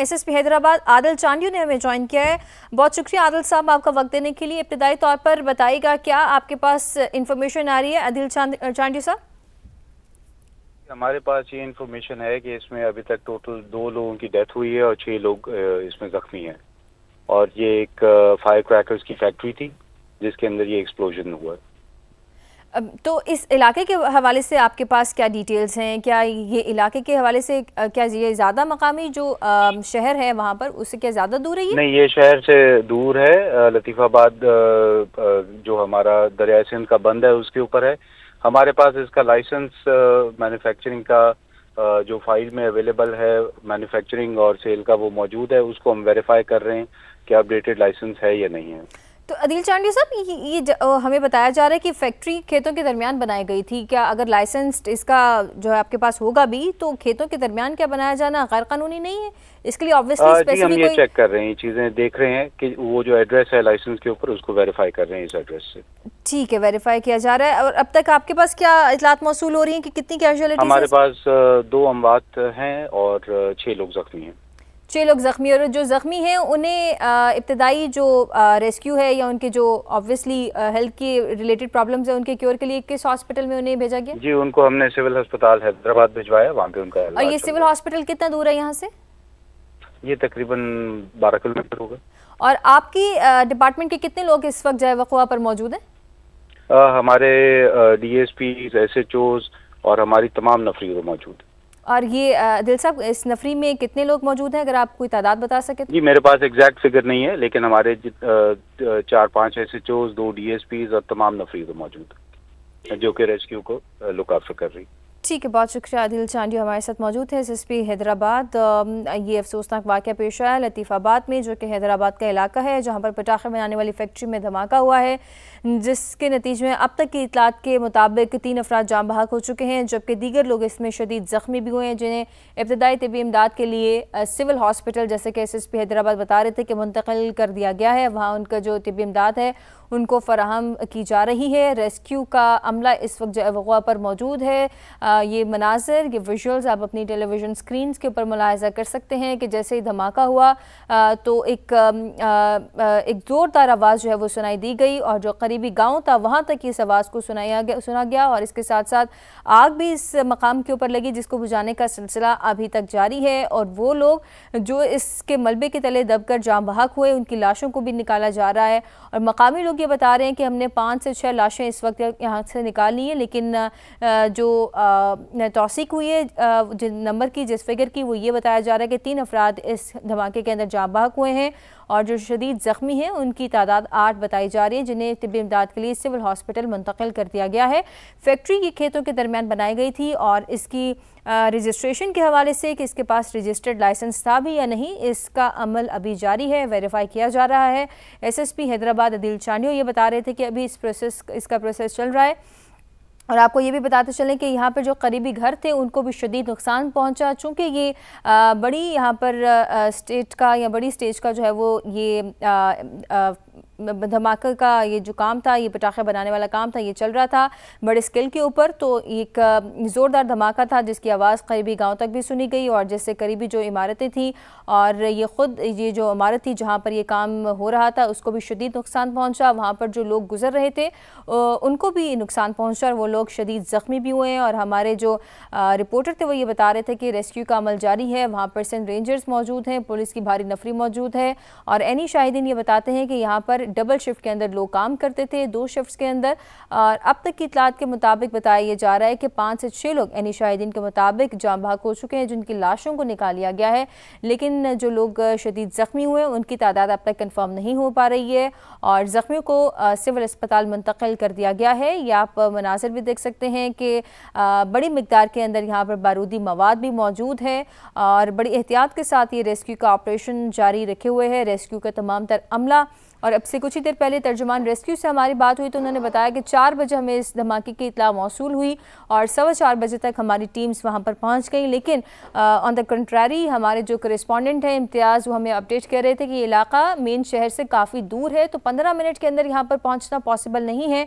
SSP Hyderabad Adil Chandio ने हमें join किया है। बहुत शुक्रिया आदिल साहब आपका वक्त देने के लिए। इब्तिदाई तौर पर बताइएगा क्या आपके पास इंफॉर्मेशन आ रही है आदिल चांडियो साहब? हमारे पास ये इंफॉर्मेशन है कि इसमें अभी तक टोटल 2 लोगों की डेथ हुई है और 6 लोग इसमें जख्मी हैं और ये एक फायर क्रैकर्स की फैक्ट्री थी जिसके अंदर ये एक्सप्लोजन हुआ है। तो इस इलाके के हवाले से आपके पास क्या डिटेल्स हैं? क्या ये इलाके के हवाले से क्या ये ज़्यादा मकामी जो शहर है वहाँ पर उससे क्या ज़्यादा दूर है? नहीं, ये शहर से दूर है। लतीफ़ाबाद जो हमारा दरिया सिंध का बंद है उसके ऊपर है। हमारे पास इसका लाइसेंस मैन्युफैक्चरिंग का जो फाइल में अवेलेबल है मैन्युफैक्चरिंग और सेल का वो मौजूद है। उसको हम वेरीफाई कर रहे हैं कि अपडेटेड लाइसेंस है या नहीं है। तो आदिल चांडियो साहब ये हमें बताया जा रहा है कि फैक्ट्री खेतों के दरमियान बनाई गई थी। क्या अगर लाइसेंस इसका जो है आपके पास होगा भी तो खेतों के दरमियान क्या बनाया जाना गैर कानूनी नहीं है? इसके लिए ऑब्वियसली स्पेसिफिक हम ये चेक कर रहे हैं, ये चीजें देख रहे हैं कि वो जो एड्रेस है लाइसेंस के ऊपर उसको वेरीफाई कर रहे हैं इस एड्रेस से। ठीक है, वेरीफाई किया जा रहा है। और अब तक आपके पास क्या इतलात मौसूल हो रही है कि कितनी कैजुअलिटीज? हमारे पास 2 अमवात हैं और 6 लोग जख्मी हैं। 6 लोग जख्मी। और जो जख्मी हैं उन्हें इब्तिदाई जो रेस्क्यू है या उनके जो ऑब्वियसली हेल्थ की रिलेटेड प्रॉब्लम्स है उनके क्योर के लिए किस हॉस्पिटल में उन्हें भेजा गया? जी, उनको हमने सिविल अस्पताल हैदराबाद भिजवाया, वहाँ पे उनका इलाज। और ये सिविल हॉस्पिटल कितना दूर है यहाँ से? ये तकरीबन 12 किलोमीटर होगा। और आपकी डिपार्टमेंट के कितने लोग इस वक्त जय वक़वा पर मौजूद हैं? हमारे DSP, SHOs और हमारी तमाम नफरी मौजूद है। और ये दिल साहब इस नफरी में कितने लोग मौजूद हैं, अगर आप कोई तादाद बता सके? जी, मेरे पास एग्जैक्ट फिगर नहीं है लेकिन हमारे 4-5 SHOs, 2 DSPs और तमाम नफरी मौजूद है जो कि रेस्क्यू को लुक आफ्टर कर रही। ठीक है, बहुत शुक्रिया। आदिल चांडियो हमारे साथ मौजूद है, SSP हैदराबाद। ये अफसोसनाक वाक़या पेश आया लतीफ़ाबाद में जो कि हैदराबाद का इलाका है जहाँ पर पटाखे बनाने वाली फैक्ट्री में धमाका हुआ है जिसके नतीजे में अब तक की इतलात के मुताबिक 3 अफराद जाँ बहक हो चुके हैं जबकि दीगर लोग इसमें शदीद ज़ख्मी भी हुए हैं जिन्हें इब्तदाई तिब्बी इमदाद के लिए सिविल हॉस्पिटल जैसे कि SSP हैदराबाद बता रहे थे कि मुंतकिल कर दिया गया है। वहाँ उनका जो तिब्बी इमदाद है उनको फराहम की जा रही है। रेस्क्यू का अमला इस वक्त जय वक़वा पर मौजूद है। ये मनाज़िर, ये विजुअल्स आप अपनी टेलीविज़न स्क्रीन्स के ऊपर मुलाहिज़ा कर सकते हैं कि जैसे ही धमाका हुआ तो एक ज़ोरदार आवाज़ जो है वो सुनाई दी गई और जो करीबी गांव था वहाँ तक इस आवाज़ को सुना गया और इसके साथ साथ आग भी इस मकाम के ऊपर लगी जिसको बुझाने का सिलसिला अभी तक जारी है। और वो लोग जो इसके मलबे के तले दबकर जाँ बहक हुए उनकी लाशों को भी निकाला जा रहा है। और मकामी लोग ये बता रहे हैं कि हमने 5 से 6 लाशें इस वक्त यहाँ से निकाली हैं लेकिन जो तौसीक हुई है जिस नंबर की, जिस फिगर की, वो ये बताया जा रहा है कि 3 अफराद इस धमाके के अंदर जाँ बहक हुए हैं और जो शदीद ज़ख्मी हैं उनकी तादाद 8 बताई जा रही है जिन्हें तिब्बी इमदाद के लिए सिविल हॉस्पिटल मुंतकिल कर दिया गया है। फैक्ट्री की खेतों के दरमियान बनाई गई थी और इसकी रजिस्ट्रेशन के हवाले से कि इसके पास रजिस्टर्ड लाइसेंस था भी या नहीं इसका अमल अभी जारी है, वेरीफाई किया जा रहा है। SSP हैदराबाद आदिल चांडियो ये बता रहे थे कि अभी इसका प्रोसेस चल रहा है। और आपको ये भी बताते चलें कि यहाँ पर जो करीबी घर थे उनको भी शदीद नुकसान पहुँचा चूँकि ये बड़ी यहाँ पर स्टेट का या बड़ी स्टेज का जो है वो ये धमाके का ये जो काम था, ये पटाखे बनाने वाला काम था, ये चल रहा था बड़े स्केल के ऊपर। तो एक ज़ोरदार धमाका था जिसकी आवाज़ करीबी गांव तक भी सुनी गई और जिससे करीबी जो इमारतें थी और ये जो इमारत थी जहां पर ये काम हो रहा था उसको भी शदीद नुकसान पहुंचा। वहां पर जो लोग गुजर रहे थे उनको भी नुकसान पहुंचा और वो लोग शदीद ज़ख्मी भी हुए हैं। और हमारे जो रिपोर्टर थे वो ये बता रहे थे कि रेस्क्यू का अमल जारी है। वहाँ पर सिंध रेंजर्स मौजूद हैं, पुलिस की भारी नफरी मौजूद है और एनी शाहिदीन ये बताते हैं कि यहाँ पर डबल शिफ्ट के अंदर लोग काम करते थे, 2 शिफ्ट्स के अंदर। और अब तक की इतलात के मुताबिक बताया जा रहा है कि 5 से 6 लोग एनी शाहिदीन के मुताबिक जाँ बहक हो चुके हैं जिनकी लाशों को निकाल लिया गया है लेकिन जो लोग शदीद ज़ख्मी हुए हैं उनकी तादाद अब तक कन्फर्म नहीं हो पा रही है और ज़ख्मियों को सिविल अस्पताल मुंतकिल कर दिया गया है। या आप मनाज़िर भी देख सकते हैं कि बड़ी मिकदार के अंदर यहाँ पर बारूदी मवाद भी मौजूद है और बड़ी एहतियात के साथ ये रेस्क्यू का ऑपरेशन जारी रखे हुए है। रेस्क्यू का तमाम तर अमला और अब से कुछ ही देर पहले तर्जुमान रेस्क्यू से हमारी बात हुई तो उन्होंने बताया कि 4 बजे हमें इस धमाके की इतला मौसूल हुई और 4:15 बजे तक हमारी टीम्स वहां पर पहुंच गई। लेकिन ऑन द कंट्रारी हमारे जो करेस्पॉन्डेंट हैं इम्तियाज़ वो हमें अपडेट कर रहे थे कि ये इलाका मेन शहर से काफ़ी दूर है तो 15 मिनट के अंदर यहाँ पर पहुँचना पॉसिबल नहीं है।